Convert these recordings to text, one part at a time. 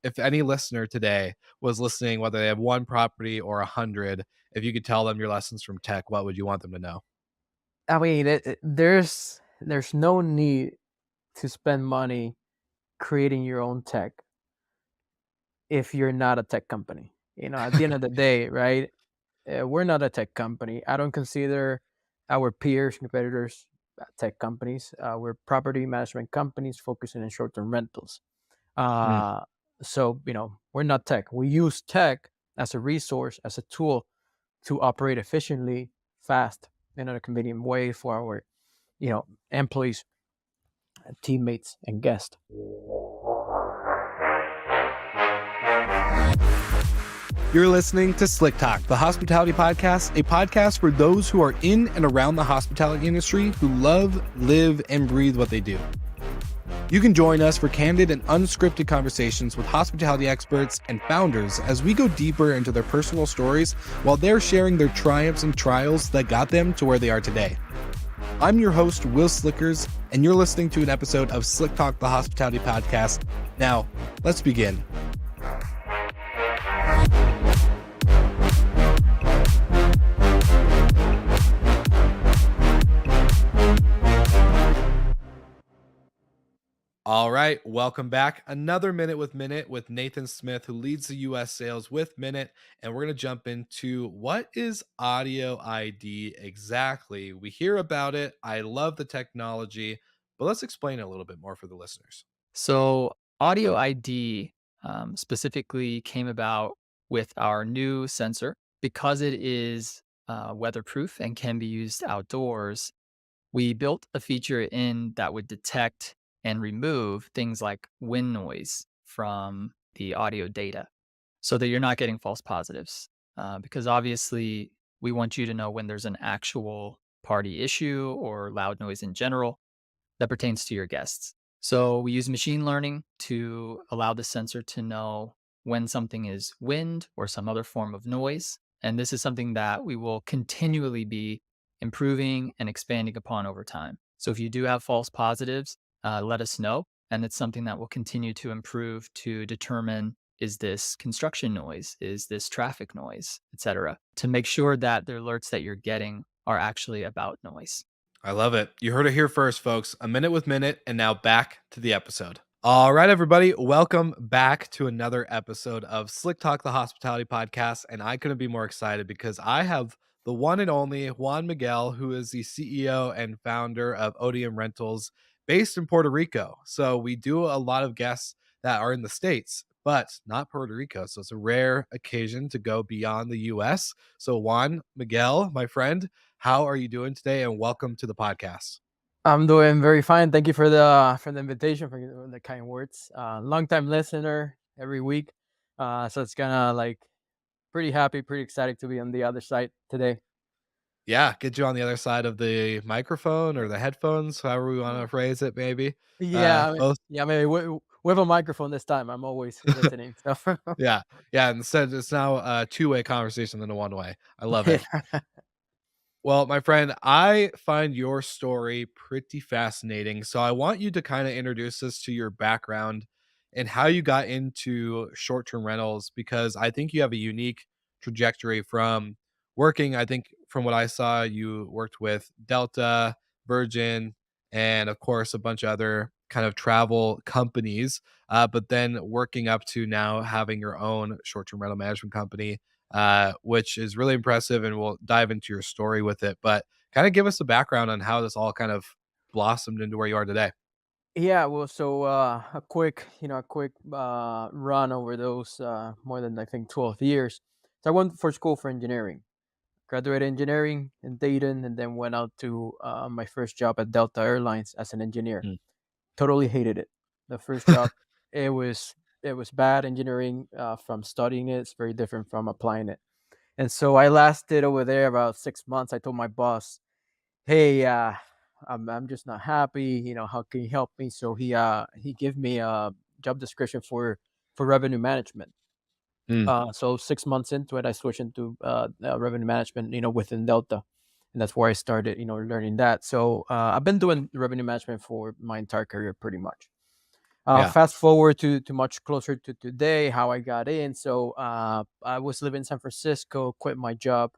if any listener today was listening, whether they have one property or 100, if you could tell them your lessons from tech, what would you want them to know? I mean, there's no need to spend money creating your own tech if you're not a tech company. At the end of the day, right? We're not a tech company. I don't consider our peers, competitors, tech companies. We're property management companies focusing on short-term rentals. Mm. Uh, so we're not tech. We use tech as a resource, as a tool to operate efficiently, fast, in a convenient way for our employees, teammates, and guests. You're listening to Slick Talk, the hospitality podcast, a podcast for those who are in and around the hospitality industry who love, live, and breathe what they do. You can join us for candid and unscripted conversations with hospitality experts and founders as we go deeper into their personal stories while they're sharing their triumphs and trials that got them to where they are today. I'm your host, Will Slickers, and you're listening to an episode of Slick Talk, the hospitality podcast. Now, let's begin. All right, welcome back. Another Minute with Nathan Smith, who leads the US sales with Minute. And we're going to jump into what is audio ID exactly? We hear about it. I love the technology, but let's explain it a little bit more for the listeners. So, audio ID specifically came about with our new sensor because it is weatherproof and can be used outdoors. We built a feature in that would detect and remove things like wind noise from the audio data so that you're not getting false positives. Because obviously, we want you to know when there's an actual party issue or loud noise in general that pertains to your guests. So we use machine learning to allow the sensor to know when something is wind or some other form of noise. And this is something that we will continually be improving and expanding upon over time. So if you do have false positives, let us know. And it's something that we'll continue to improve to determine, is this construction noise? Is this traffic noise, et cetera, to make sure that the alerts that you're getting are actually about noise. I love it. You heard it here first, folks. A Minute with Minute, and now back to the episode. All right, everybody, welcome back to another episode of Slick Talk, the hospitality podcast. And I couldn't be more excited because I have the one and only Juan Miguel, who is the CEO and founder of Otium Rentals based in Puerto Rico. So we do a lot of guests that are in the States, but not Puerto Rico. So it's a rare occasion to go beyond the US. So Juan Miguel, my friend, how are you doing today? And welcome to the podcast. I'm doing very fine. Thank you for the invitation, for the kind words. Long time listener every week, so it's kind of like pretty happy, pretty excited to be on the other side today. Yeah, get you on the other side of the microphone or the headphones, however we want to phrase it, maybe. Yeah, Both, yeah. Maybe we have a microphone this time. I'm always listening. So yeah, yeah. Instead, it's now a two-way conversation than a one-way. I love it. yeah. Well, my friend, I find your story pretty fascinating. So I want you to kind of introduce us to your background and how you got into short-term rentals, because I think you have a unique trajectory from working. I think from what I saw, you worked with Delta, Virgin, and of course, a bunch of other kind of travel companies, but then working up to now having your own short-term rental management company, which is really impressive. And we'll dive into your story with it. But kind of give us a background on how this all kind of blossomed into where you are today. Yeah, well, so a quick run over those more than I think 12 years. So I went for school for engineering, graduated engineering in Dayton, and then went out to my first job at Delta Airlines as an engineer. Mm. Totally hated it. The first job, it was it was bad engineering. From studying it, it's very different from applying it. And so I lasted over there about 6 months. I told my boss, "Hey, I'm just not happy. How can you help me?" So he gave me a job description for revenue management. Mm. So 6 months into it, I switched into revenue management, within Delta, and that's where I started, learning that. So I've been doing revenue management for my entire career, pretty much. Yeah. Fast forward to much closer to today, how I got in. So I was living in San Francisco, quit my job,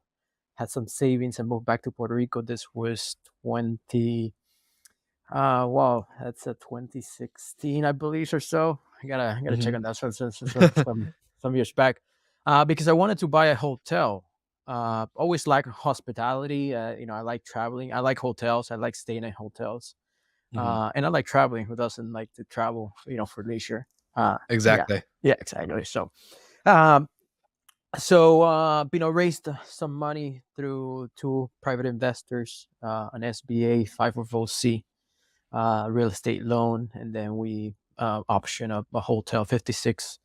had some savings, and moved back to Puerto Rico. This was 20. Wow, that's a 2016, I believe, or so. I gotta check Mhm. on that. Some years back, because I wanted to buy a hotel. Always like hospitality. I like traveling. I like hotels. I like staying in hotels. Mhm. And I like traveling. Who doesn't like to travel? For leisure. Yeah, Exactly. yeah, exactly. Um, raised some money through two private investors, an SBA 504C real estate loan, and then we option a hotel, 56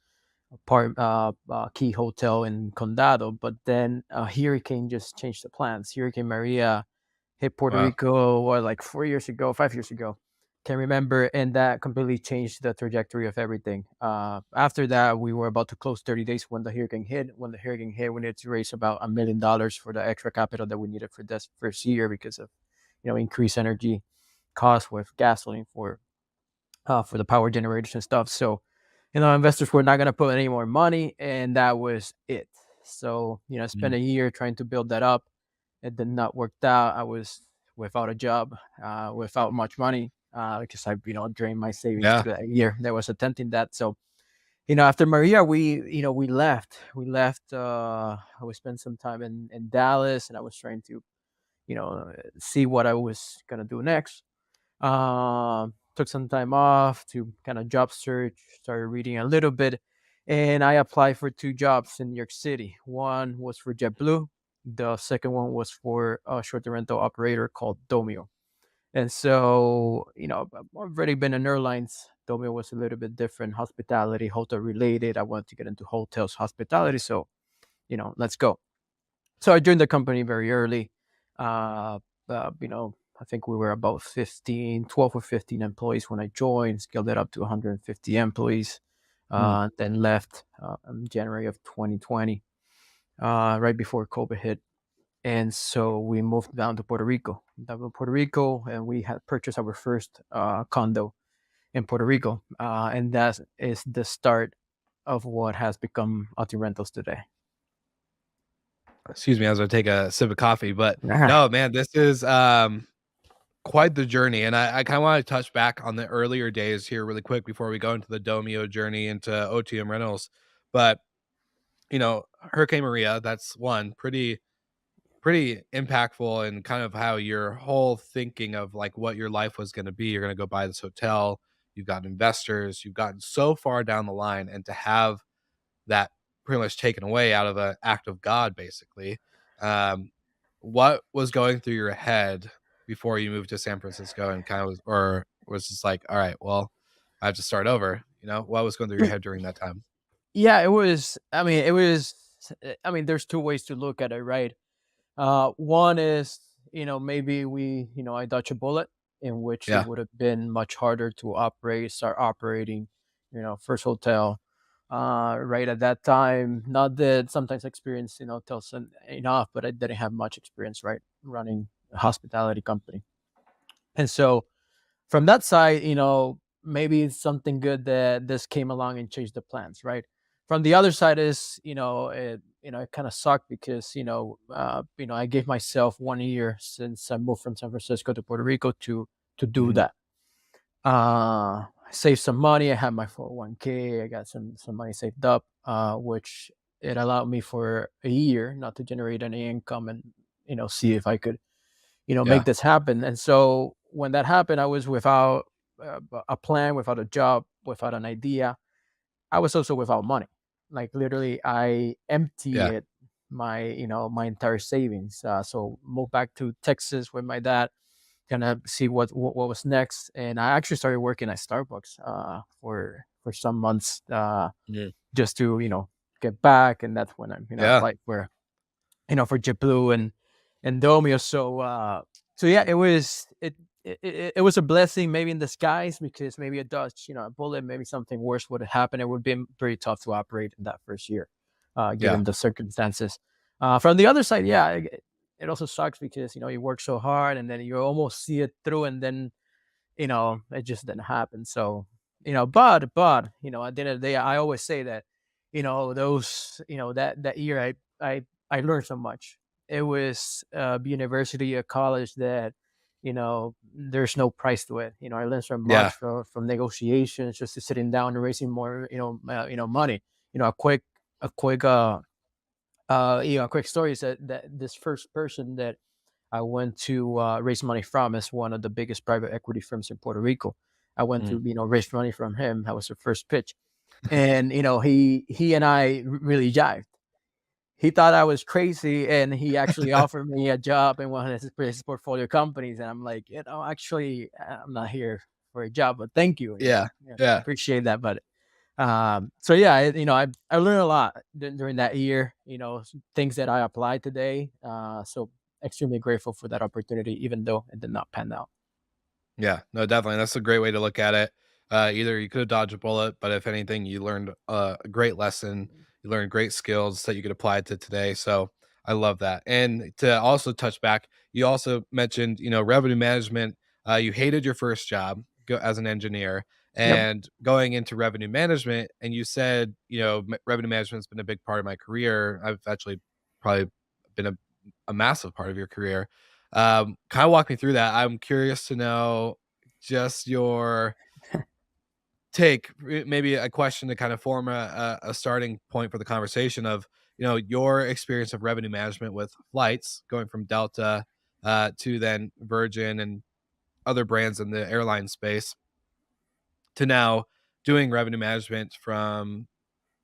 key hotel in Condado. But then a hurricane just changed the plans. Hurricane Maria hit Puerto Wow. Rico, what, like 4 years ago, 5 years ago. Can't remember. And that completely changed the trajectory of everything. After that, we were about to close 30 days when the hurricane hit. When the hurricane hit, we needed to raise about $1 million for the extra capital that we needed for this first year because of increased energy costs with gasoline for the power generators and stuff. So, investors were not going to put any more money, and that was it. So, I spent Mhm. a year trying to build that up. It did not work out. I was without a job, without much money, because I, drained my savings Yeah. through that year that was attempting that. So, after Maria, we left. We left. We spent some time in Dallas, and I was trying to, see what I was gonna do next. Took some time off to kind of job search, started reading a little bit, and I applied for two jobs in New York City. One was for JetBlue, the second one was for a short rental operator called Domio. And so, I've already been in airlines. Domio was a little bit different, hospitality, hotel related. I wanted to get into hotels, hospitality. So, let's go. So I joined the company very early. Uh, I think we were about 15, 12 or 15 employees when I joined, scaled it up to 150 employees, Mm. then left in January of 2020, right before COVID hit. And so we moved down to Puerto Rico, and we had purchased our first condo in Puerto Rico. And that is the start of what has become Otium Rentals today. Excuse me as I take a sip of coffee, but Ah, no, man, this is, quite the journey, and I kinda wanna touch back on the earlier days here really quick before we go into the Domio journey into OTM rentals. But, Hurricane Maria, that's one pretty impactful and kind of how your whole thinking of, like, what your life was gonna be. You're gonna go buy this hotel, you've got investors, you've gotten so far down the line, and to have that pretty much taken away out of an act of God, basically. Um, what was going through your head before you moved to San Francisco and kind of was just like, all right, well, I have to start over. What was going through your head during that time? yeah, it was. I mean, it was. I mean, there's two ways to look at it, right? One is, maybe I dodged a bullet, in which it Yeah. would have been much harder to start operating, first hotel, right at that time. Not that sometimes experience, tells enough, but I didn't have much experience, right, running a hospitality company. And so from that side, maybe it's something good that this came along and changed the plans, right? From the other side is, it kind of sucked because, I gave myself 1 year since I moved from San Francisco to Puerto Rico to do Mhm. that. I saved some money. I had my 401k. I got some money saved up, which it allowed me for a year not to generate any income and, see if I could make Yeah. this happen. And so when that happened, I was without a plan, without a job, without an idea. I was also without money. Like literally, I Yeah. emptied my entire savings. So moved back to Texas with my dad, kind of see what was next. And I actually started working at Starbucks for some months, Mhm. just to get back. And that's when I Yeah. applied for JetBlue and Domio. So yeah, it was a blessing maybe in disguise because maybe a dodge, a bullet, maybe something worse would have happened. It would have been pretty tough to operate in that first year, Yeah. given the circumstances. From the other side, yeah, it also sucks because you work so hard and then you almost see it through, and then it just didn't happen. So at the end of the day, I always say that, those, that year, I learned so much. It was a university, a college that, there's no price to it. I learned so Yeah. much from negotiations, just to sitting down and raising more, money. A quick story is that this first person that I went to raise money from is one of the biggest private equity firms in Puerto Rico. I went Mm. to, raise money from him. That was the first pitch, and he and I really jived. He thought I was crazy, and he actually offered me a job in one of his portfolio companies. And I'm like, actually, I'm not here for a job, but thank you. Yeah. Yeah, Yeah. appreciate that, but so yeah, I learned a lot during that year. Things that I applied today. So extremely grateful for that opportunity, even though it did not pan out. Yeah, no, definitely. That's a great way to look at it. Either you could have dodged a bullet, but if anything, you learned a great lesson. You learned great skills that you could apply to today. So I love that. And to also touch back, you also mentioned, revenue management. You hated your first job as an engineer Yep. and going into revenue management. And you said, revenue management has been a big part of my career. I've actually probably been a massive part of your career. Kind of walk me through that. I'm curious to know just your take, maybe a question to kind of form a starting point for the conversation of, your experience of revenue management with flights going from Delta to then Virgin and other brands in the airline space to now doing revenue management from,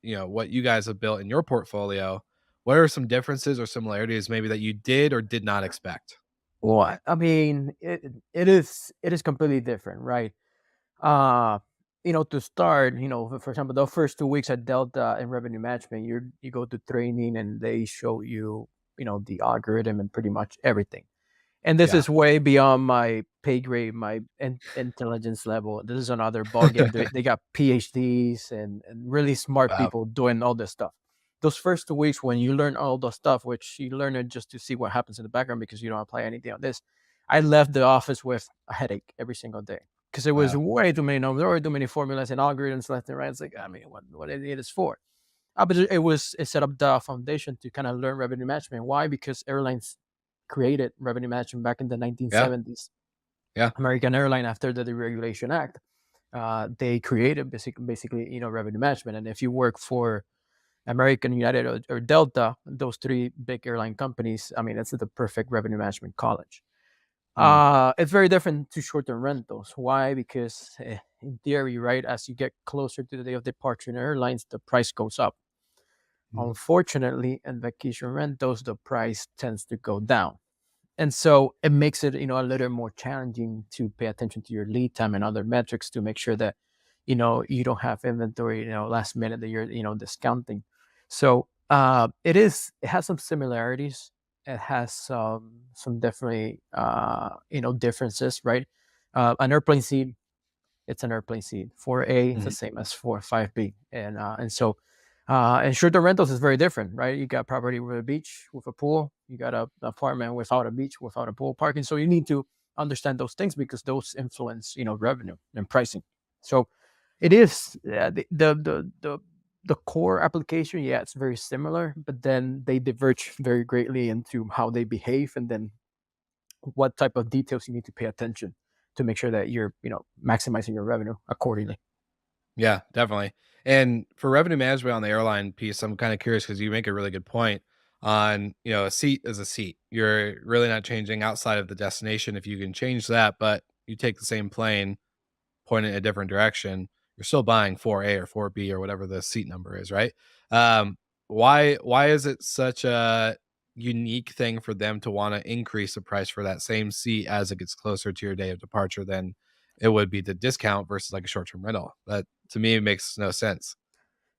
what you guys have built in your portfolio. What are some differences or similarities maybe that you did or did not expect? Well, I mean, it is completely different, right? Uh, to start, for example, the first 2 weeks at Delta in revenue management, you go to training and they show you, the algorithm and pretty much everything. And this Yeah. is way beyond my pay grade, my intelligence level. This is another ball game. They got PhDs and really smart Wow. people doing all this stuff. Those first 2 weeks when you learn all the stuff, which you learn it just to see what happens in the background because you don't apply anything on this. I left the office with a headache every single day because it was Wow. way too many numbers, there were too many formulas and algorithms left and right. It's like, I mean, what it is for? But it set up the foundation to kind of learn revenue management. Why? Because airlines created revenue management back in the Yeah. 1970s. Yeah. American Airline, after the Deregulation Act, they created basically, revenue management. And if you work for American, United, or Delta, those three big airline companies, I mean, it's the perfect revenue management college. Mm. It's very different to short-term rentals. Why? Because in theory, right, as you get closer to the day of departure in airlines, the price goes up. Mm. Unfortunately, in vacation rentals, the price tends to go down. And so it makes it, a little more challenging to pay attention to your lead time and other metrics to make sure that, you don't have inventory, last minute that you're, discounting. So it has some similarities. It has some definitely, differences, right? An airplane seat, it's an airplane seat. 4A is the Mhm. same as 5B. And so and short-term rentals is very different, right? You got property with a beach, with a pool. You got a apartment without a beach, without a pool, parking. So you need to understand those things because those influence, revenue and pricing. So it is the core application. Yeah, it's very similar, but then they diverge very greatly into how they behave, and then what type of details you need to pay attention to make sure that you're, maximizing your revenue accordingly. Yeah, definitely. And for revenue management on the airline piece, I'm kind of curious because you make a really good point on, a seat is a seat. You're really not changing outside of the destination if you can change that, but you take the same plane, point it in a different direction, you're still buying 4A or 4B or whatever the seat number is, right? Um, why is it such a unique thing for them to want to increase the price for that same seat as it gets closer to your day of departure than it would be the discount versus like a short-term rental? That to me makes no sense.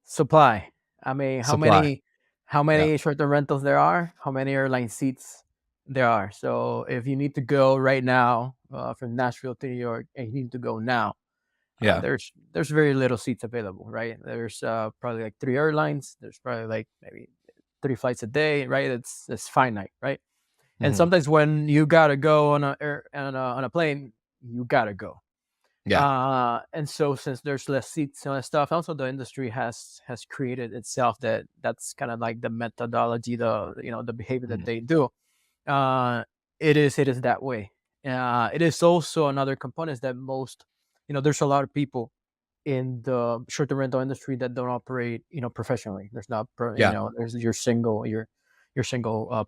Supply. I mean, how Supply. many how Yeah. many short-term rentals there are? How many airline seats there are? So if you need to go right now from Nashville to New York and you need to go now, Yeah. there's very little seats available, right? There's probably like three airlines. There's probably like maybe three flights a day, right? It's finite, right? And Mhm. sometimes when you gotta go on a plane, you gotta go. Yeah. And so since there's less seats and less stuff, also the industry has created itself that's kind of like the methodology, the behavior that Mhm. they do. uh it is that way. It is also another component is that there's a lot of people in the short-term rental industry that don't operate, professionally. There's not, Yeah. there's your single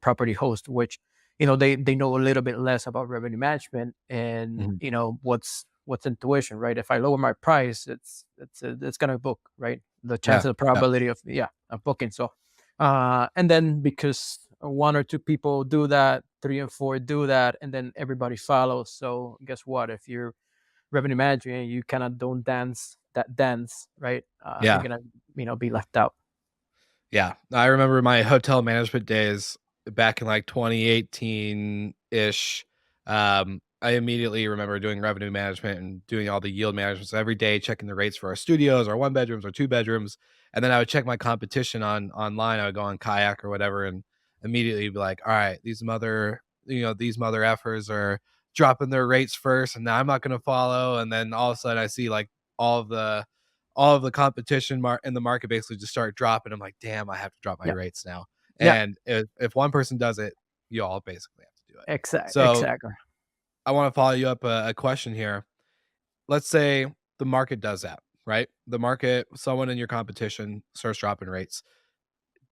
property host, which they know a little bit less about revenue management and Mhm. what's intuition, right? If I lower my price, it's gonna book, right? The chance Yeah. of Yeah. probability of booking. So, and then because one or two people do that, three and four do that, and then everybody follows. So guess what? If you're revenue manager and you kind of don't dance that dance, right? You're Yeah. gonna, be left out. Yeah. I remember my hotel management days back in like 2018-ish. I immediately remember doing revenue management and doing all the yield management. So every day checking the rates for our studios, our one bedrooms, our two bedrooms. And then I would check my competition online. I would go on Kayak or whatever and immediately be like, all right, these mother effers are dropping their rates first, and now I'm not gonna follow. And then all of a sudden I see like all of the all of the competition in the market basically just start dropping. I'm like, damn, I have to drop my Yeah, rates now. yeah, And if one person does it, you all basically have to do it. So exactly. I want to follow you up a question here. Let's say the market does that, right? The market, someone in your competition starts dropping rates.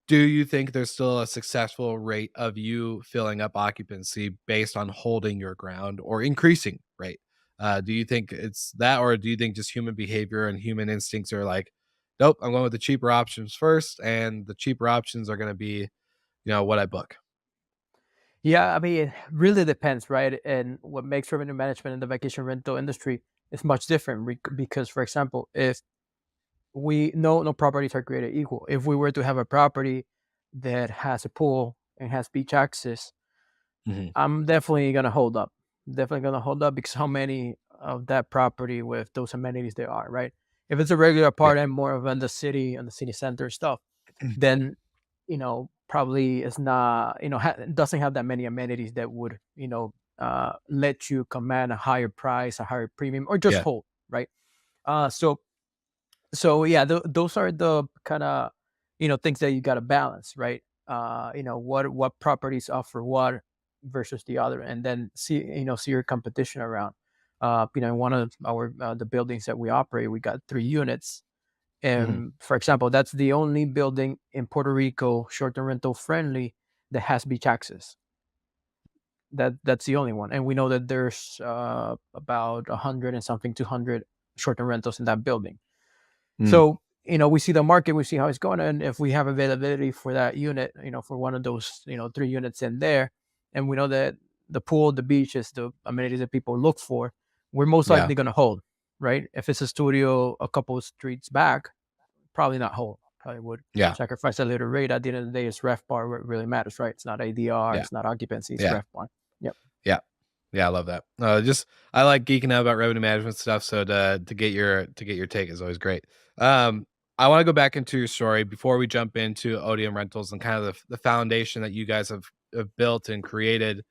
Do you think there's still a successful rate of you filling up occupancy based on holding your ground or increasing rate? Do you think it's that, or do you think just human behavior and human instincts are like, nope, I'm going with the cheaper options first, and the cheaper options are going to be, what I book? Yeah, I mean, it really depends, right? And what makes revenue management in the vacation rental industry is much different because, for example, if we no properties are created equal. If we were to have a property that has a pool and has beach access, Hmm. I'm definitely gonna hold up. Definitely gonna hold up because how many of that property with those amenities there are, right? If it's a regular Yeah, apartment, more of in the city and the city center stuff, then probably it's not, doesn't have that many amenities that would let you command a higher price, a higher premium, or just yeah, hold, right? So yeah, those are the kind of things that you got to balance, right? What properties offer what versus the other, and then see your competition around. One of our the buildings that we operate, we got 3 units, hmm, and for example, that's the only building in Puerto Rico short-term rental friendly that has beach access. That's the only one, and we know that there's about 100 and something 200 short-term rentals in that building. mm, So, we see the market, we see how it's going, and if we have availability for that unit, for one of those, 3 units in there, and we know that the pool, the beach is the amenities that people look for, we're most yeah, likely going to hold, right? If it's a studio a couple of streets back, probably not hold. Probably would yeah, sacrifice a little rate. At the end of the day, it's RevPAR what really matters, right? It's not ADR, yeah, it's not occupancy, it's yeah, RevPAR. Yep. yeah. Yeah, I love that. Just I like geeking out about revenue management stuff, so to get your take is always great. Um, I want to go back into your story before we jump into Otium rentals and kind of the foundation that you guys have built and created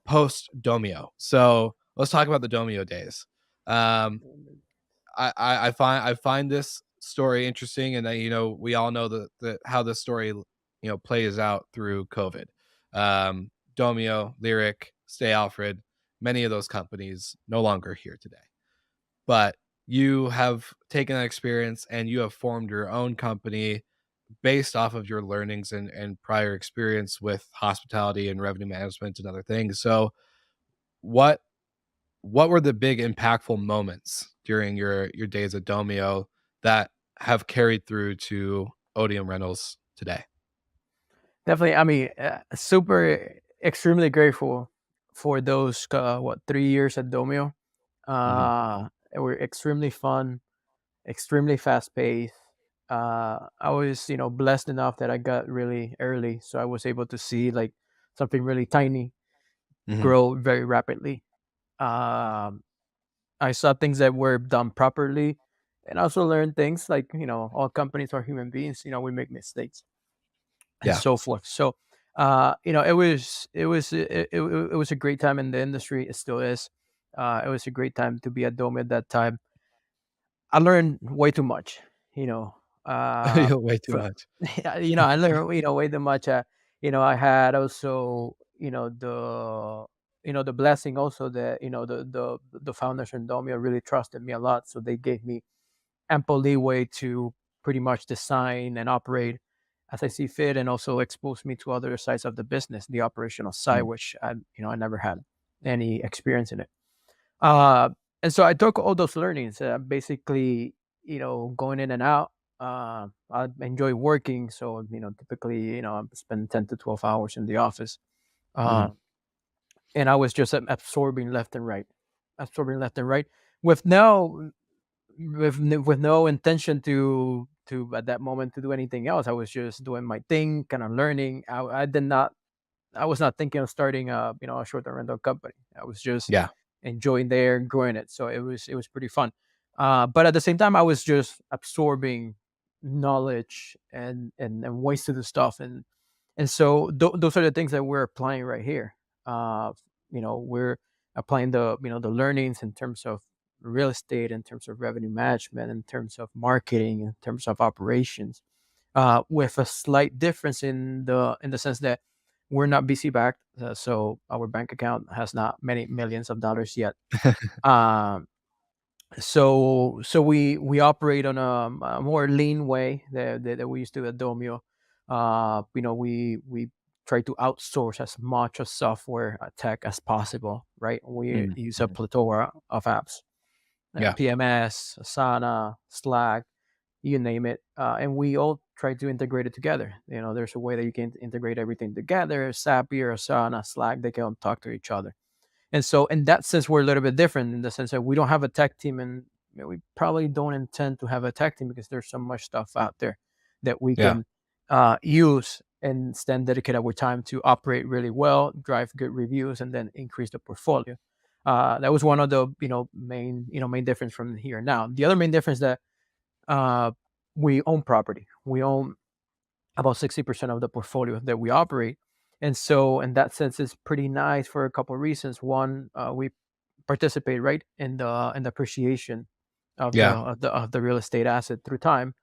post Domio. So let's talk about the Domio days. Um, I find this story interesting, and that we all know the how this story plays out through COVID. Domio, Lyric, Stay Alfred, many of those companies no longer here today. But you have taken that experience and you have formed your own company based off of your learnings and prior experience with hospitality and revenue management and other things. So what what were the big impactful moments during your days at Domio that have carried through to Otium Rentals today? Definitely. I mean, super, extremely grateful for those 3 years at Domio. Mhm. They were extremely fun, extremely fast paced. I was, blessed enough that I got really early, so I was able to see like something really tiny Mhm. grow very rapidly. Um, I saw things that were done properly, and also learned things like all companies are human beings. We make mistakes and Yeah. so forth. So, it was a great time in the industry. It still is. It was a great time to be at Domio at that time. I learned way too much, you know. Uh, Way too fr- much. yeah, I learned way too much. I had also the blessing also that the founders in Domio really trusted me a lot, so they gave me ample leeway to pretty much design and operate as I see fit, and also expose me to other sides of the business, the operational side, Mm, which I never had any experience in it. Uh, and so I took all those learnings, basically, going in and out. I enjoy working, so typically, I spend 10 to 12 hours in the office, uh, mhm. and I was just absorbing left and right, absorbing left and right, with no with no intention to at that moment to do anything else. I was just doing my thing, kind of learning. I was not thinking of starting a short-term rental company. I was just Yeah. enjoying there, growing it. So it was pretty fun. But at the same time, I was just absorbing knowledge and ways to do stuff, and so those are the things that we're applying right here. Uh, we're applying the learnings in terms of real estate, in terms of revenue management, in terms of marketing, in terms of operations, with a slight difference in the sense that we're not BC backed, so our bank account has not many millions of dollars yet. Um, so we operate on a more lean way that we used to at Domio. We try to outsource as much of software tech as possible. Right, we Mhm, use a mhm. plethora of apps, Yeah. PMS, Asana, Slack, you name it, and we all try to integrate it together. There's a way that you can integrate everything together. Zapier, Asana, Slack, they can talk to each other. And so, in that sense, we're a little bit different in the sense that we don't have a tech team, and we probably don't intend to have a tech team because there's so much stuff out there that we Yeah. can use and stand dedicate our time to operate really well, drive good reviews, and then increase the portfolio. That was one of the main difference from here. Now, the other main difference that uh, we own property. We own about 60% of the portfolio that we operate. And so, in that sense, it's pretty nice for a couple of reasons. One, we participate right in the appreciation of the Yeah. of the of the real estate asset through time.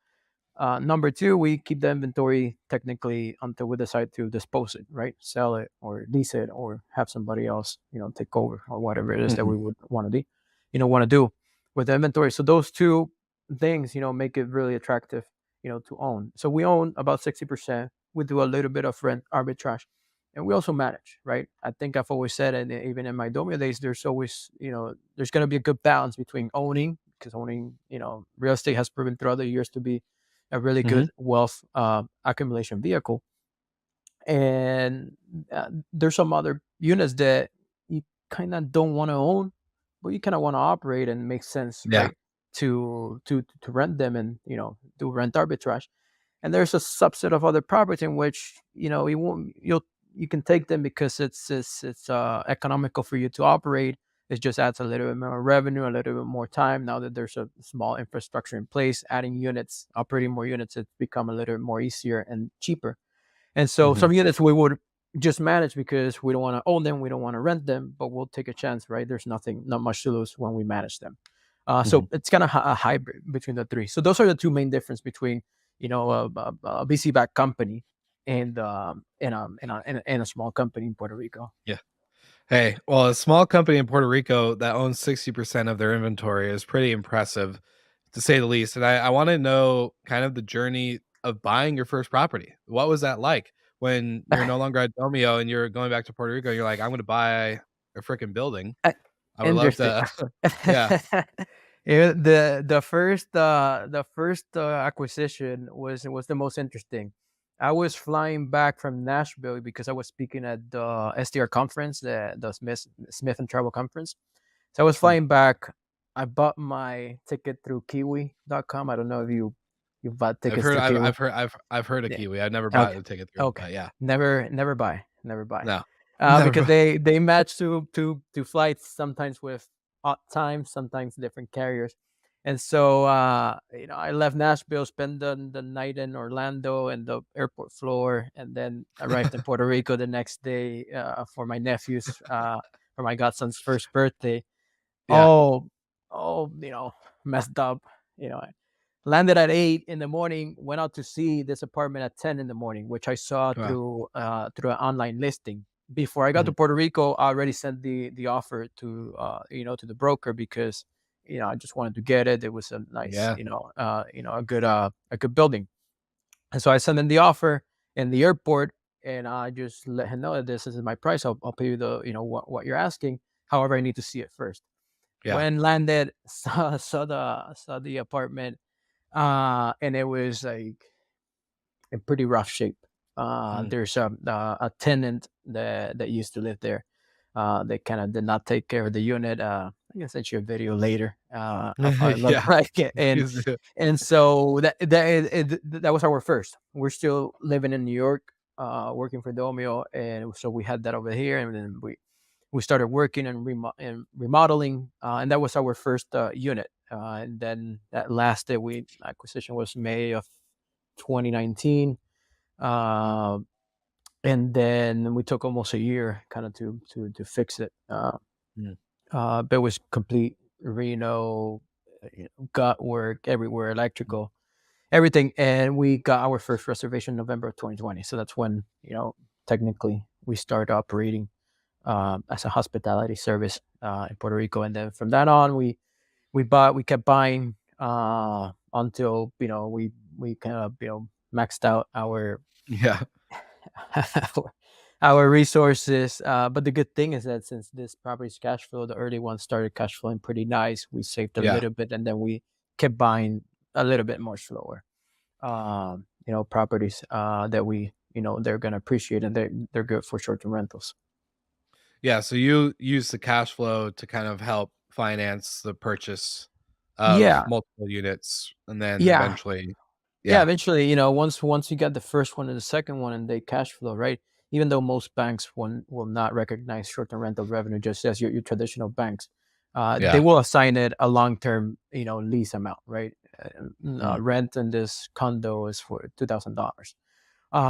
Number two, we keep the inventory technically until we decide to dispose it, right? Sell it or lease it or have somebody else, take over or whatever it is that Mhm, we would want to do with the inventory. So those two things, make it really attractive, to own. So we own about 60%. We do a little bit of rent arbitrage, and we also manage, right? I think I've always said, and even in my Domio days, there's always, there's going to be a good balance between owning, because owning, real estate has proven throughout the years to be a really mhm. good wealth accumulation vehicle. And there's some other units that you kind of don't want to own, but you kind of want to operate and make sense, Yeah. right? To rent them and do rent arbitrage. And there's a subset of other properties in which you can take them because it's economical for you to operate. It just adds a little bit more revenue, a little bit more time. Now that there's a small infrastructure in place, adding units, operating more units, it's become a little bit more easier and cheaper. And so Mhm, some units we would just manage because we don't want to own them, we don't want to rent them, but we'll take a chance, right? There's not much to lose when we manage them. mhm. So it's kind of a hybrid between the three. So those are the two main difference between a VC backed company and a small company in Puerto Rico. Yeah. Hey, well, a small company in Puerto Rico that owns 60% of their inventory is pretty impressive, to say the least. And I want to know kind of the journey of buying your first property. What was that like when you're no longer at Domio and you're going back to Puerto Rico? You're like, I'm going to buy a freaking building. Uh, I would love Interesting. to. Yeah. The first acquisition was the most interesting. I was flying back from Nashville because I was speaking at the SDR conference, the Smith and Travel conference. So I was Mm. flying back. I bought my ticket through Kiwi.com. I don't know if you bought I've tickets heard, through Kiwi. I've heard of Yeah. Kiwi. I've never bought Okay. a ticket through it, Okay. but yeah. Never buy. No. Because Never. they match to flights sometimes with odd times, sometimes different carriers. And so I left Nashville, spent the night in Orlando and the airport floor, and then arrived in Puerto Rico the next day for my nephew's for my godson's first birthday. Yeah. all messed up. I landed at 8 in the morning, went out to see this apartment at 10 in the morning, which I saw Wow. through an online listing. Before I got to Mhm. Puerto Rico, I already sent the offer to to the broker, because I just wanted to get it. It was a nice, Yeah. a good building. And so I sent in the offer in the airport, and I just let him know that this is my price. I'll pay you the what you're asking. However, I need to see it first. Yeah. When landed, saw the apartment, and it was like in pretty rough shape. Mm. There's a tenant that used to live there. They kind of did not take care of the unit. I can send you a video later of how it looked Yeah. like, and Please do. so that was our first. We're still living in New York, working for Domio, and so we had that over here, and then we started working and remodeling, and that was our first unit. And then that lasted. We acquisition was May of 2019, uh, and then we took almost a year kind of to fix it. Mm. But it was complete reno, gut work everywhere, electrical, everything, and we got our first reservation November of 2020. So that's when technically we started operating as a hospitality service in Puerto Rico, and then from that on, we kept buying until we kind of maxed out our Yeah. our resources. But the good thing is that since this property's cash flow, the early ones started cash flowing pretty nice. We saved a Yeah. little bit, and then we kept buying a little bit more slower. Properties that they're gonna appreciate, and they're good for short term rentals. Yeah, so you use the cash flow to kind of help finance the purchase of Yeah, multiple units, and then yeah. eventually Yeah, yeah. eventually, once you get the first one and the second one and they cash flow, right? Even though most banks will not recognize short-term rental revenue just as your traditional banks, they Yeah. will assign it a long-term, lease amount, right? Mm. Rent in this condo is for $2,000.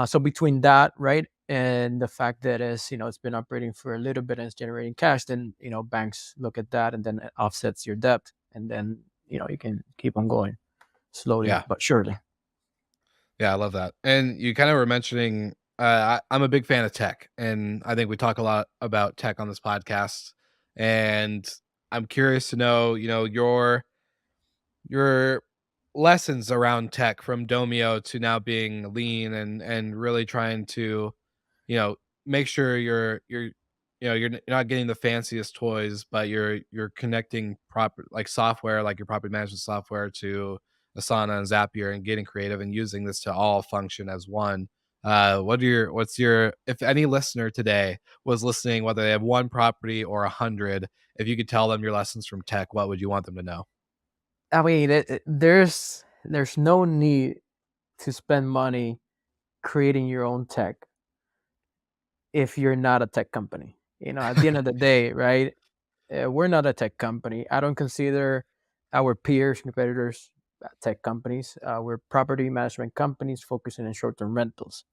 So between that, right, and the fact that it's been operating for a little bit and it's generating cash, then banks look at that, and then it offsets your debt, and then you can keep on going slowly Yeah. but surely. Yeah, I love that. And you kind of were mentioning I'm a big fan of tech, and I think we talk a lot about tech on this podcast. And I'm curious to know, your lessons around tech from Domio to now being lean and really trying to, you know, make sure you're not getting the fanciest toys, but you're connecting proper like software, like your property management software to Asana and Zapier and getting creative and using this to all function as one. What's your if any listener today was listening, whether they have one property or 100, if you could tell them your lessons from tech, what would you want them to know? I mean, there's no need to spend money creating your own tech if you're not a tech company. At the end of the day, right? We're not a tech company. I don't consider our peers, competitors, tech companies. We're property management companies focusing on short-term rentals.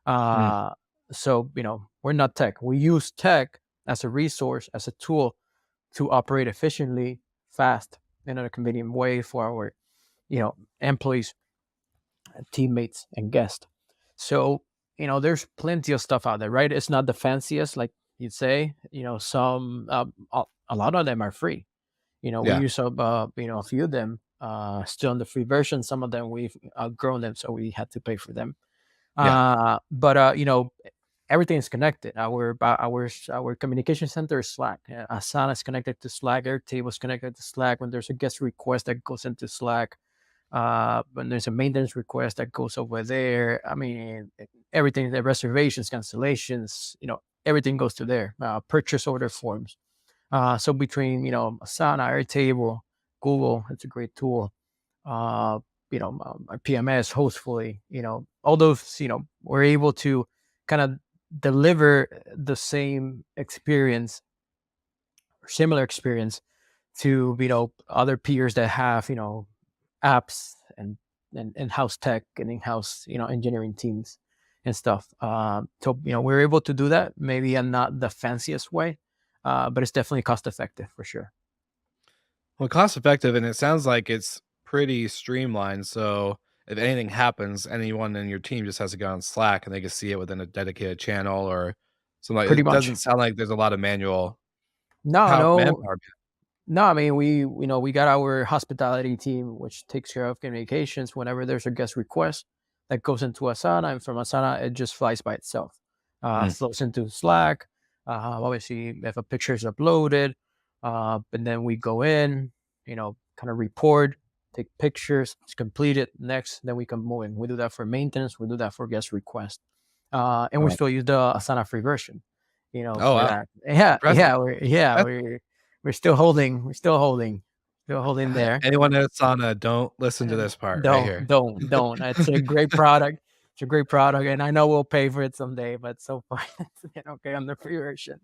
Mm. Uh, so we're not tech. We use tech as a resource, as a tool to operate efficiently, fast, and in a convenient way for our employees, teammates, and guests. So there's plenty of stuff out there, right? It's not the fanciest, like you'd say. Some a lot of them are free. We Yeah. use a few of them still in the free version. Some of them we've outgrown them, so we had to pay for them. Yeah. But everything is connected. Our communication center is Slack. Asana is connected to Slack. Airtable is connected to Slack. When there's a guest request, that goes into Slack. When there's a maintenance request, that goes over there. I mean, everything, the reservations, cancellations, everything goes to there. Purchase order forms. So between Asana, Airtable, Google, it's a great tool. Uh, my PMS, Hostfully, all those, we're able to kind of deliver the same experience or similar experience to other peers that have apps and in-house tech and in-house engineering teams and stuff. So we're able to do that, maybe in not the fanciest way, but it's definitely cost effective for sure. Well, cost effective, and it sounds like it's pretty streamlined. So if anything happens, anyone in your team just has to go on Slack and they can see it within a dedicated channel or something. Like Pretty it much. doesn't sound like there's a lot of manual No, no, manpower. no. I mean, we got our hospitality team, which takes care of communications whenever there's a guest request that goes into Asana, and from Asana it just flies by itself. Mm, Flows into Slack. Obviously, if a picture is uploaded, and then we go in, kind of report, take pictures, it's completed. Next, then we can move in. We do that for maintenance. We do that for guest request, and we wow. still use the Asana free version, Oh for wow, that. Yeah, impressive. yeah, That's we're still holding there. anyone that's on a don't listen to And this part right don't, here. don't, don't. It's a great product. It's a great product, and I know we'll pay for it someday. But so far, it's okay on the free version.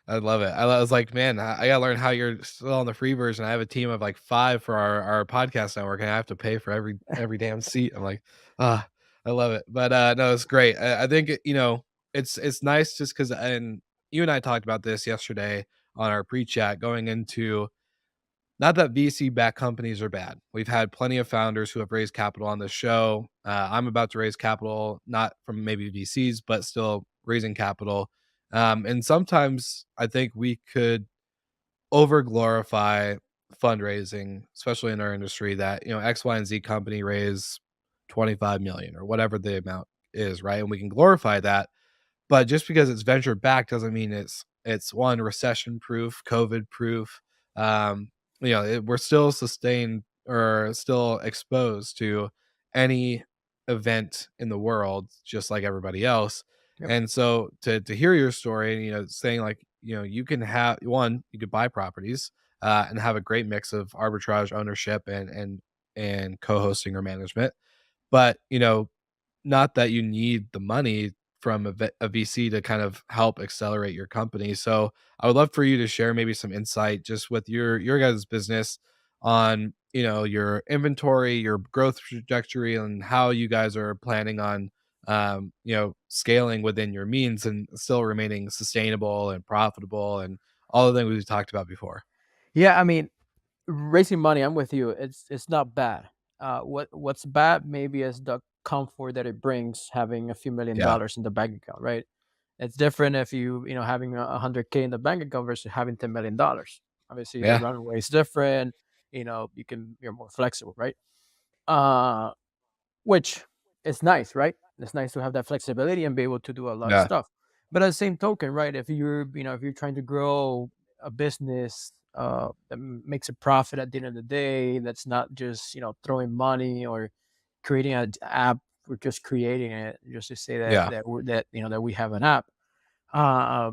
I love it. I was like, man, I gotta learn how you're still on the free version. I have a team of like 5 for our podcast network, and I have to pay for every damn seat. I'm like, ah, I love it. But no, it's great. I think it's nice just because, and you and I talked about this yesterday on our pre-chat going into, not that VC backed companies are bad. We've had plenty of founders who have raised capital on this show. I'm about to raise capital, not from maybe VCs, but still raising capital. And sometimes I think we could over glorify fundraising, especially in our industry, that X, Y, and Z company raise 25 million or whatever the amount is, right? And we can glorify that, but just because it's venture backed doesn't mean it's one, recession proof, COVID proof. We're still sustained or still exposed to any event in the world, just like everybody else. Yep. And so to hear your story and saying like you can have one, you could buy properties and have a great mix of arbitrage ownership and co-hosting or management, but not that you need the money from a VC to kind of help accelerate your company. So I would love for you to share maybe some insight just with your guys' business on, your inventory, your growth trajectory, and how you guys are planning on, scaling within your means and still remaining sustainable and profitable and all the things we've talked about before. Yeah, I mean, raising money. I'm with you. It's not bad. What's bad maybe is the comfort that it brings having a few million Yeah. dollars in the bank account, right? It's different if having 100K in the bank account versus having $10 million. Obviously, the Yeah. runway is different. You're more flexible, right? Uh, which is nice, right? It's nice to have that flexibility and be able to do a lot of Yeah. stuff. But at the same token, right? If you're trying to grow a business that makes a profit at the end of the day, that's not just throwing money or creating an app or just creating it just to say that Yeah. that we have an app. Uh,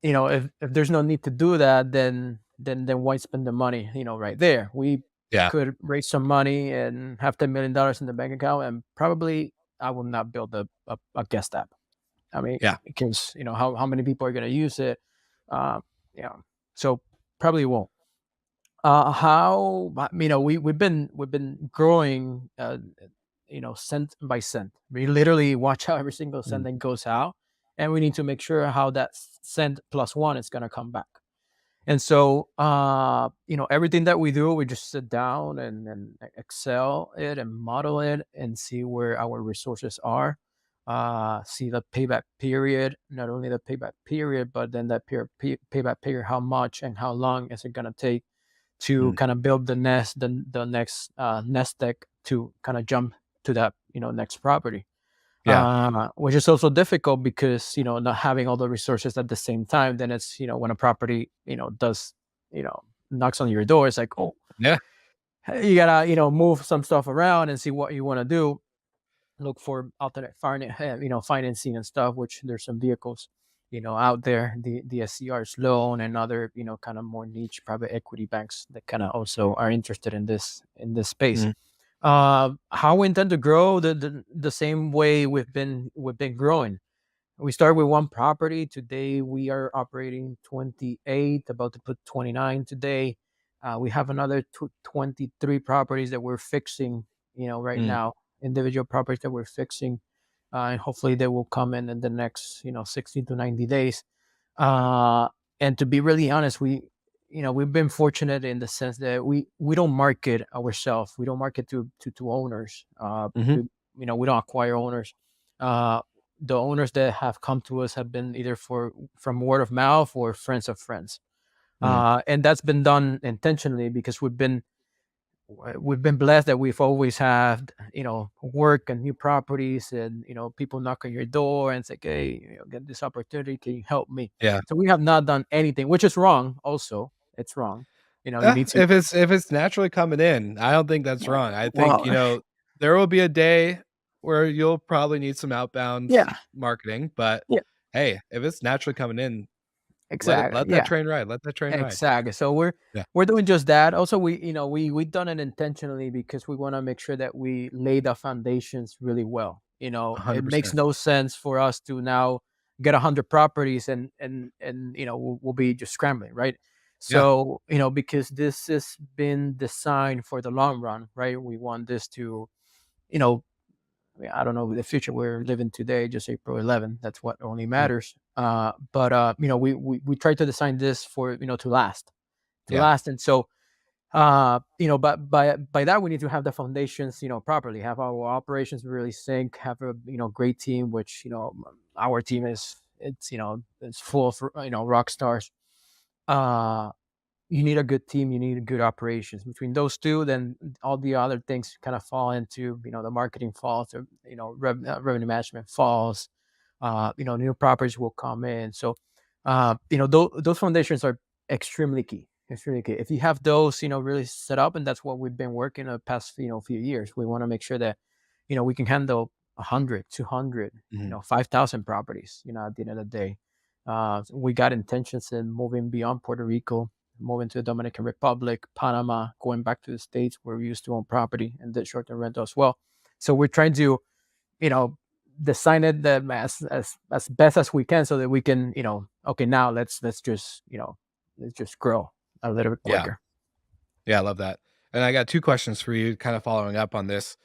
if there's no need to do that, then why spend the money? Right there, we Yeah. could raise some money and have $10 million in the bank account, and probably I will not build a guest app. I mean, Yeah. because how many people are going to use it? Uh, yeah, so probably won't. How we've been growing, cent by cent. We literally watch how every single cent Mm, that goes out, and we need to make sure how that cent plus one is going to come back. And so, everything that we do, we just sit down and excel it and model it and see where our resources are. See the payback period, not only the payback period, but then that payback period, how much and how long is it going to take to mm. kind of build the next nest egg to kind of jump to that next property, Yeah. which is also difficult because not having all the resources at the same time. Then it's when a property does you know knocks on your door, it's like, oh, Yeah. hey, you gotta move some stuff around and see what you want to do. Look for alternate financing and stuff, which there's some vehicles out there, the SCRs loan and other kind of more niche private equity banks that kind of also are interested in this space. Mm, How we intend to grow the same way we've been growing. We started with one property. Today we are operating 28, about to put 29 today. We have another 23 properties that we're fixing, right mm. now, individual properties that we're fixing. And hopefully they will come in the next, 60 to 90 days. Uh, and to be really honest, we've been fortunate in the sense that we don't market ourselves. We don't market to owners. Hmm. We, we don't acquire owners. Uh, the owners that have come to us have been either from word of mouth or friends of friends. Mm. And that's been done intentionally because we've been blessed that we've always had work and new properties, and people knock on your door and say, hey, get this opportunity, can you help me? Yeah. So we have not done anything, which is wrong. Also, it's wrong. You need to. If it's naturally coming in, I don't think that's wrong. I think, Well, there will be a day where you'll probably need some outbound yeah, marketing, but yeah, hey, if it's naturally coming in, exactly, let that yeah. train ride. Let that train ride. Exactly. So we're Yeah. we're doing just that. Also, we've done it intentionally because we want to make sure that we lay the foundations really well. It makes 100%. no sense for us to now get 100 properties and we'll be just scrambling, right? Yeah. So because this has been designed for the long run, right? We want this to, you know, I don't know the future we're living today, just April 11th. That's what only Mm. matters. But we try to design this for to Yeah. last, and so but by that we need to have the foundations properly, have our operations really sync, have a great team, which our team it's full of rock stars. Uh, you need a good team, you need good operations. Between those two, then all the other things kind of fall into, the marketing falls, or revenue management falls. New properties will come in. So those foundations are extremely key, extremely key. If you have those really set up, and that's what we've been working the past few years, we want to make sure that we can handle 100, 200, Mhm. 5,000 properties at the end of the day. We got intentions in moving beyond Puerto Rico, moving to the Dominican Republic, Panama, going back to the States where we used to own property and did short-term rental as well. So we're trying to, you know, design it as best as we can so that we can, okay, now let's just grow a little bit Yeah. quicker. Yeah, I love that. And I got 2 questions for you kind of following up on this.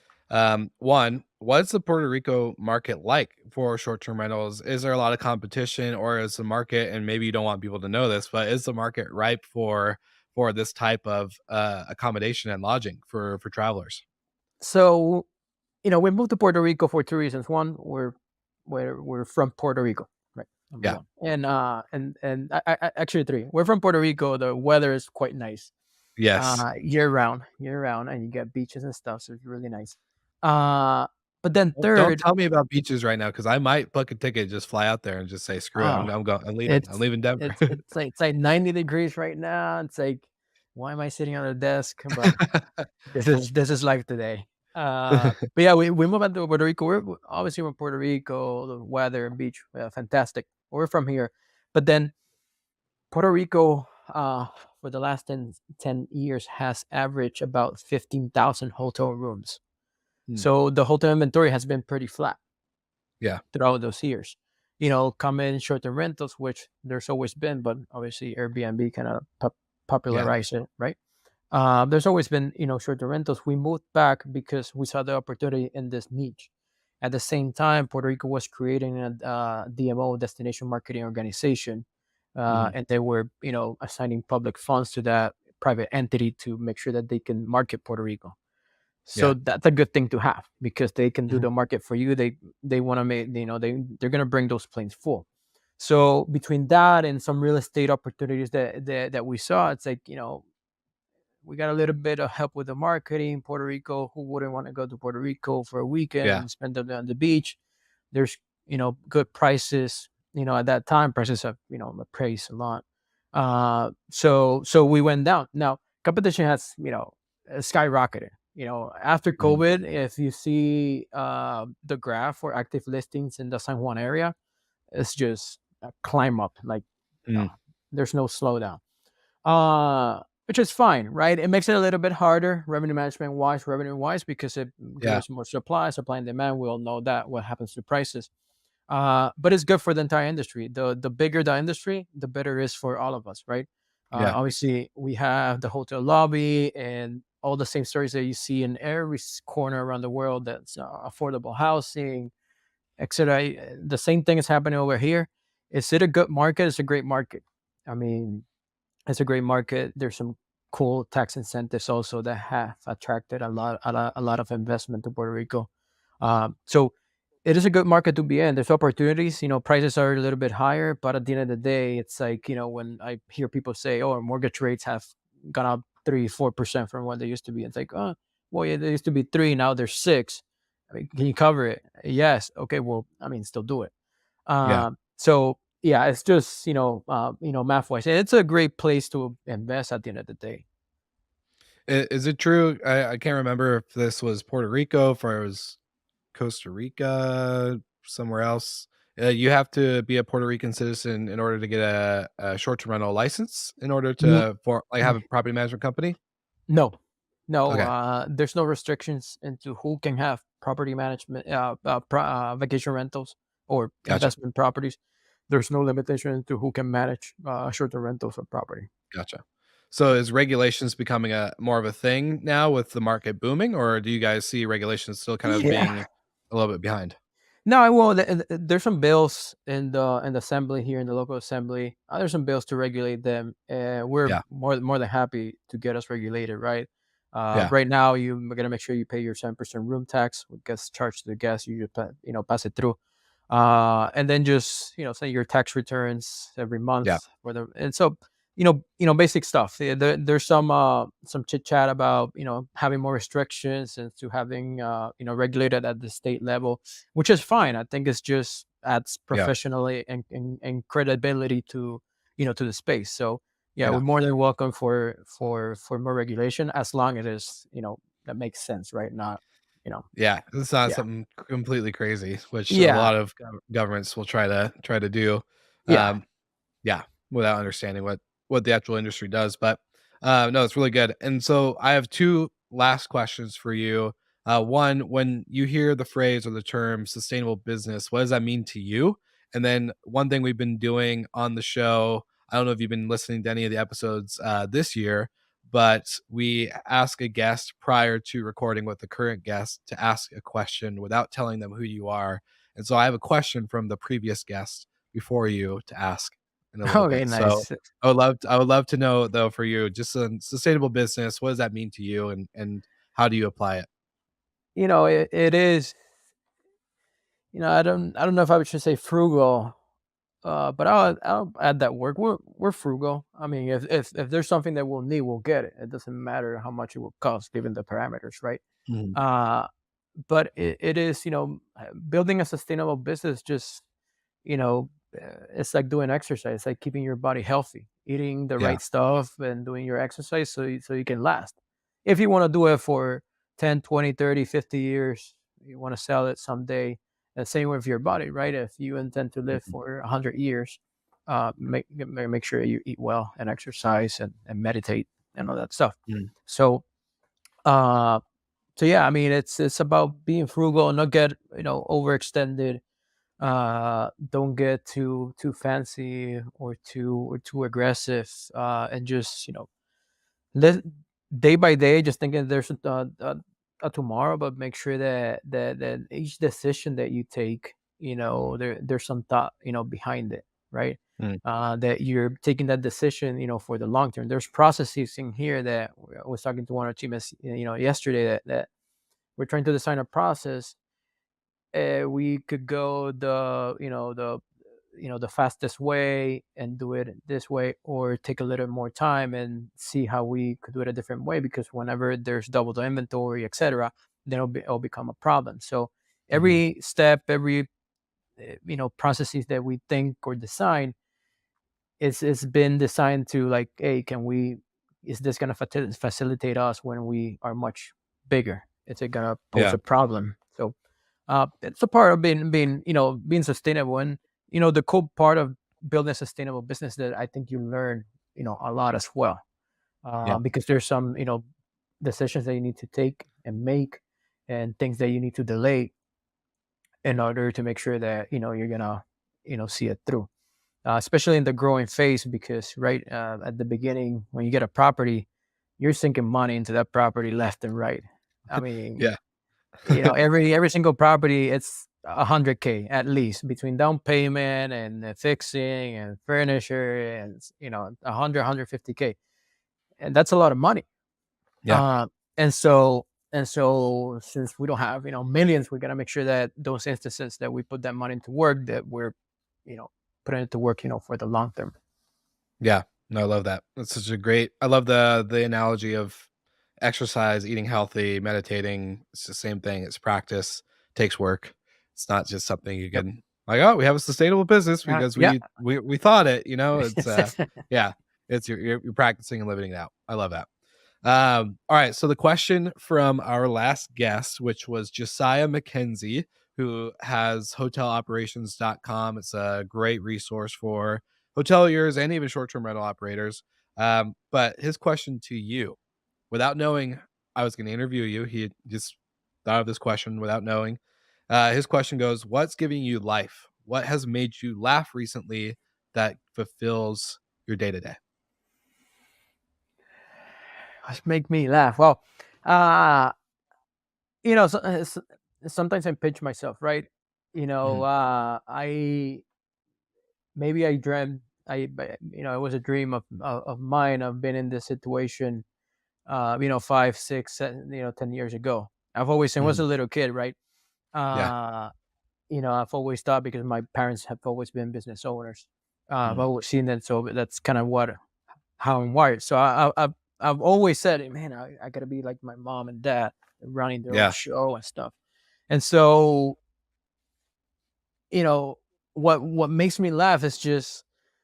One, what's the Puerto Rico market like for short-term rentals? Is there a lot of competition, or is the market, and maybe you don't want people to know this, but is the market ripe for this type of accommodation and lodging for travelers? So, we moved to Puerto Rico for two reasons. One, we're from Puerto Rico, right? Number Yeah. one, and actually three. We're from Puerto Rico. The weather is quite nice, Yes. year round, and you get beaches and stuff, so it's really nice. Uh, but then Well, don't third, tell me about beaches right now, because I might book a ticket, just fly out there and just say, "Screw it, uh, I'm going. I'm leaving. I'm it's leaving Denver." it's like 90 degrees right now. It's like, why am I sitting on the desk? But this is life today. But yeah, we moved out to Puerto Rico. We're obviously from Puerto Rico. The weather and beach, fantastic. We're from here, but then Puerto Rico, for the last ten years, has averaged about 15,000 hotel rooms. Hmm. So the hotel inventory has been pretty flat Yeah. throughout those years. Come in short-term rentals, which there's always been, but obviously Airbnb kind of Yeah. popularized it, right? There's always been, short-term rentals. We moved back because we saw the opportunity in this niche. At the same time, Puerto Rico was creating a DMO, destination marketing organization, Mhm. and they were, assigning public funds to that private entity to make sure that they can market Puerto Rico. So Yeah. that's a good thing to have because they can do Mhm. the market for you. They want to make, they're gonna bring those planes full. So between that and some real estate opportunities that we saw, it's like, we got a little bit of help with the marketing. Puerto Rico, who wouldn't want to go to Puerto Rico for a weekend Yeah. and spend it on the beach? There's, good prices. At that time, prices have, appraised a lot. So we went down. Now, competition has, skyrocketed. After Mhm. COVID, if you see the graph for active listings in the San Juan area, it's just a climb up. Like, Mm. there's no slowdown, which is fine, right? It makes it a little bit harder revenue wise, because Yeah. there's more supply and demand. We all know that what happens to prices. But it's good for the entire industry. The bigger the industry, the better it is for all of us, right? Yeah. Obviously, we have the hotel lobby and all the same stories that you see in every corner around the world. That's affordable housing, etc. The same thing is happening over here. Is it a good market? It's a great market. I mean, It's a great market. There's some cool tax incentives also that have attracted a lot of investment to Puerto Rico. So it is a good market to be in. There's opportunities. Prices are a little bit higher, but at the end of the day, it's like, when I hear people say, "Oh, mortgage rates have gone up 3, 4% from what they used to be," it's like, "Oh, well, yeah, they used to be 3, now they're 6. I mean, can you cover it?" Yes. Okay. Well, I mean, still do it. Yeah. So yeah, it's just math wise, and it's a great place to invest at the end of the day. Is it true? I can't remember if this was Puerto Rico, if it was Costa Rica, somewhere else. You have to be a Puerto Rican citizen in order to get a short-term rental license in order N- to for like have a property management company? No, no, Okay, there's no restrictions into who can have property management, vacation rentals or gotcha, investment properties. There's no limitation to who can manage short-term rentals or property. gotcha. So is regulations becoming a more of a thing now with the market booming, or do you guys see regulations still kind of Yeah. being a little bit behind? No, well, there's some bills in the assembly here in the local assembly. There's some bills to regulate them. We're Yeah, more than happy to get us regulated, right? yeah, Right now, you're gonna make sure you pay your 7% room tax, what gets charged to the guests. You just pass it through, and then just say your tax returns every month yeah, for the and so basic stuff. There's some chit chat about having more restrictions and to having regulated at the state level, which is fine. I think it's just adds yeah, professionally and credibility to the space. So yeah, we're yeah. more than welcome for more regulation as long as it is that makes sense, right? Not you know Yeah, it's not yeah, something completely crazy, which a yeah, lot of governments will try to do. yeah. Um, yeah, without understanding what the actual industry does, but, no, it's really good, and so I have 2 last questions for you. One, when you hear the phrase or the term "sustainable business," what does that mean to you? And then one thing we've been doing on the show, I don't know if you've been listening to any of the episodes, this year, but we ask a guest prior to recording with the current guest to ask a question without telling them who you are, and so I have a question from the previous guest before you to ask in a little Okay, bit. So nice. I would love to know though for you, just a sustainable business, what does that mean to you and how do you apply it? It is. I don't know if I should say frugal. But I'll add that word. We're frugal. I mean, if there's something that we'll need, we'll get it. It doesn't matter how much it will cost, given the parameters, right? Mhm. Uh, but it is, building a sustainable business. Just it's like doing exercise. It's like keeping your body healthy, eating the Yeah. right stuff, and doing your exercise so you can last. If you want to do it for 10, 20, 30, 50 years, you want to sell it someday. The same with your body, right? If you intend to live Mhm. for 100 years, make sure you eat well and exercise and meditate and all that stuff. Mm. So, uh, so yeah, I mean, it's about being frugal and not get overextended. Don't get too fancy or too aggressive, and just live day by day, just thinking there's a tomorrow, but make sure that each decision that you take, there's some thought behind it, right? Mm. That you're taking that decision for the long term. There's processes in here that I was talking to one of our teammates yesterday, that we're trying to design a process. We could go the fastest way and do it this way, or take a little more time and see how we could do it a different way, because whenever there's double the inventory, etc., then it'll become a problem. So Mhm. every step, every processes that we think or design, it's been designed to, like, hey, is this going to facilitate us when we are much bigger? Is it going to pose Yeah. a problem? So it's a part of being sustainable. And the cool part of building a sustainable business, that I think you learn a lot as well, Yeah. because there's some decisions that you need to take and make, and things that you need to delay in order to make sure that you're gonna see it through, especially in the growing phase, because right at the beginning, when you get a property, you're sinking money into that property left and right. I mean, Yeah. every single property, it's 100K at least between down payment and fixing and furniture, and 150K, and that's a lot of money. Yeah. Uh, and so since we don't have millions, we got to make sure that those instances that we put that money into work, that we're you know putting it to work for the long term. Yeah. No, I love that. That's such a great I love the analogy of exercise, eating healthy, meditating. It's the same thing. It's practice, takes work. It's not just something you Yep. can like, oh, we have a sustainable business because Yeah. we thought it, it's yeah, it's you're practicing and living it out. I love that. All right. So the question from our last guest, which was Josiah McKenzie, who has hoteloperations.com. It's a great resource for hoteliers and even short-term rental operators. But his question to you, without knowing I was going to interview you, he just thought of this question without knowing. His question goes, what's giving you life? What has made you laugh recently that fulfills your day to day? Just make me laugh. Well, uh, sometimes I pinch myself, right? Mhm. I maybe I dreamt, it was a dream of mine. I've been in this situation, 5, 6, 10 years ago. I've always, since I was a Mhm. little kid, right? Yeah. Uh, I've always thought, because my parents have always been business owners. I've Mhm. always seen that, so that's kind of how I'm wired. So I've always said, man, I gotta be like my mom and dad, running their own Yeah. show and stuff. And so, you know, what makes me laugh is just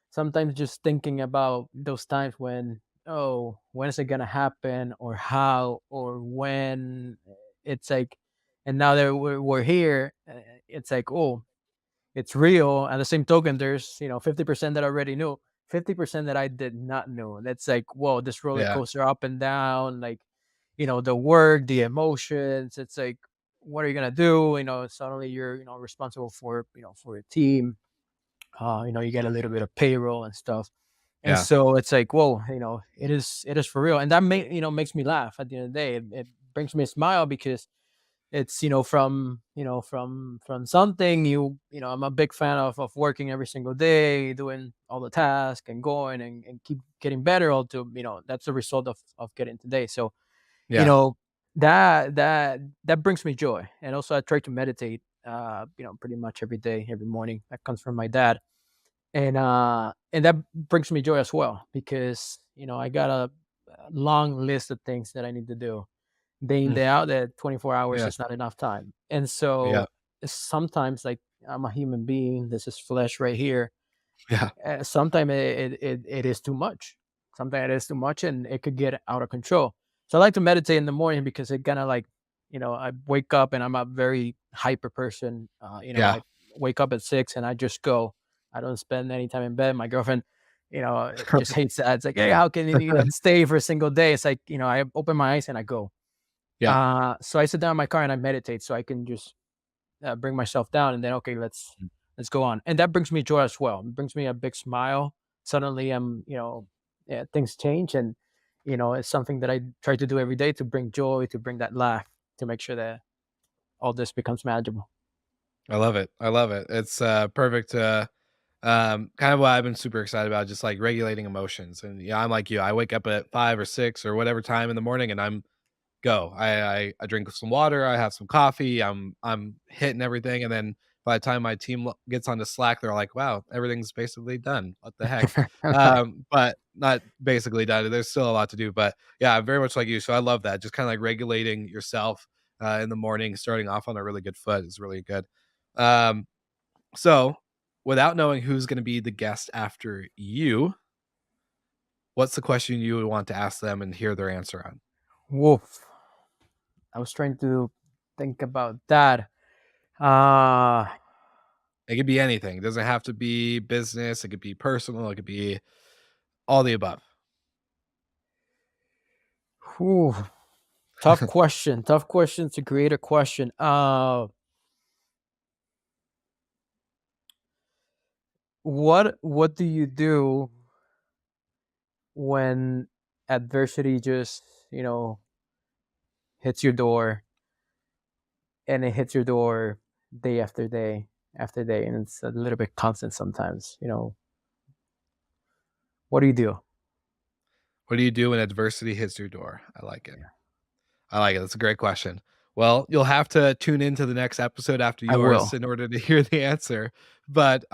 sometimes just thinking about those times when, oh, when is it gonna happen, or how, or when. It's like, and now that we're here, it's like, oh, it's real. At the same token, there's 50% that I already knew, 50% that I did not know. That's like, whoa, this roller Yeah. coaster up and down, like, the work, the emotions. It's like, what are you gonna do? Suddenly you're responsible for a team. You get a little bit of payroll and stuff. And Yeah. so it's like, whoa, it is for real. And that makes me laugh at the end of the day. It brings me a smile, because it's from something. I'm a big fan of working every single day, doing all the tasks and going and keep getting better, all to that's the result of getting today. So you Yeah. know that brings me joy. And also I try to meditate pretty much every day, every morning. That comes from my dad. And that brings me joy as well, because I got a long list of things that I need to do day in, Mm. day out. That 24 hours Yeah. is not enough time. And Yeah. so sometimes, like, I'm a human being, this is flesh right here. Yeah. Sometimes it is too much. Sometimes it is too much, and it could get out of control. So I like to meditate in the morning, because it kind of like, I wake up and I'm a very hyper person. Yeah. I wake up at 6 and I just go. I don't spend any time in bed. My girlfriend, just hates that. It's like, hey, how can you stay for a single day? It's like, I open my eyes and I go. Yeah. So I sit down in my car and I meditate, so I can just bring myself down, and then, okay, let's go on. And that brings me joy as well. It brings me a big smile. Suddenly yeah, things change. And it's something that I try to do every day, to bring joy, to bring that laugh, to make sure that all this becomes manageable. I love it. I love it. It's perfect. Kind of what I've been super excited about, just like regulating emotions. And yeah, I'm like you. I wake up at 5 or 6 or whatever time in the morning, and I'm go. I drink some water. I have some coffee. I'm hitting everything, and then by the time my team gets onto Slack, they're like, "Wow, everything's basically done. What the heck?" But not basically done. There's still a lot to do. But yeah, I'm very much like you. So I love that. Just kind of like regulating yourself in the morning, starting off on a really good foot is really good. Um, so without knowing who's going to be the guest after you, what's the question you would want to ask them and hear their answer on? Woof. I was trying to think about that. uh It could be anything. It doesn't have to be business. It could be personal. It could be all the above. Whew. Tough question to create a question. What do you do when adversity just hits your door, and it hits your door day after day after day, and it's a little bit constant sometimes. What do you do? What do you do when adversity hits your door? I like it. Yeah, I like it. That's a great question. Well, you'll have to tune into the next episode after I yours will. in order to hear the answer. But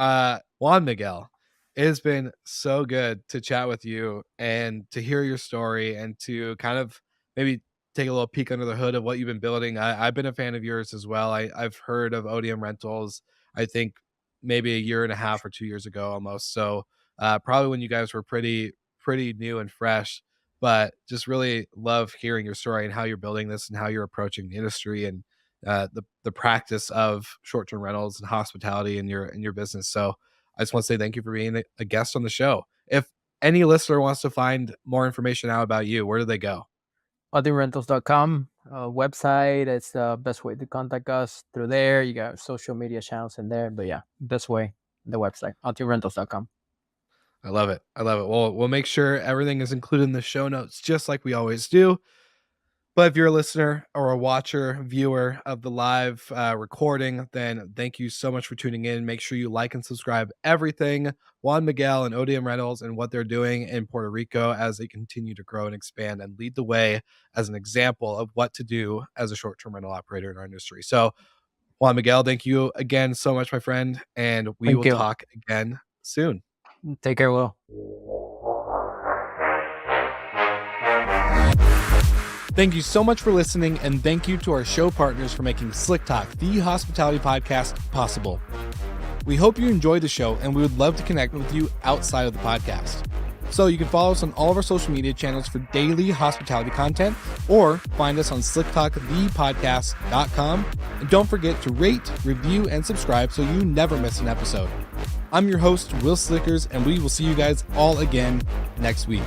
Juan Miguel, it has been so good to chat with you and to hear your story and to kind of maybe take a little peek under the hood of what you've been building. I've been a fan of yours as well. I've heard of Otium Rentals, I think maybe a year and a half or 2 years ago almost. So probably when you guys were pretty new and fresh, but just really love hearing your story and how you're building this and how you're approaching the industry and the practice of short-term rentals and hospitality in your business. So I just want to say thank you for being a guest on the show. If any listener wants to find more information out about you, where do they go? OtiumRentals.com website. It's the best way to contact us through there. You got social media channels in there, but yeah, best way, the website, OtiumRentals.com. I love it. I love it. Well, we'll make sure everything is included in the show notes, just like we always do. But if you're a listener or a watcher, viewer of the live recording, then thank you so much for tuning in. Make sure you like and subscribe everything Juan Miguel and Otium Rentals and what they're doing in Puerto Rico as they continue to grow and expand and lead the way as an example of what to do as a short-term rental operator in our industry. So, Juan Miguel, thank you again so much, my friend, and we Thank will you. talk again soon. Take care, Will. Thank you so much for listening, and thank you to our show partners for making Slick Talk, the hospitality podcast, possible. We hope you enjoyed the show, and we would love to connect with you outside of the podcast. So you can follow us on all of our social media channels for daily hospitality content, or find us on slicktalkthepodcast.com. And don't forget to rate, review, and subscribe so you never miss an episode. I'm your host, Will Slickers, and we will see you guys all again next week.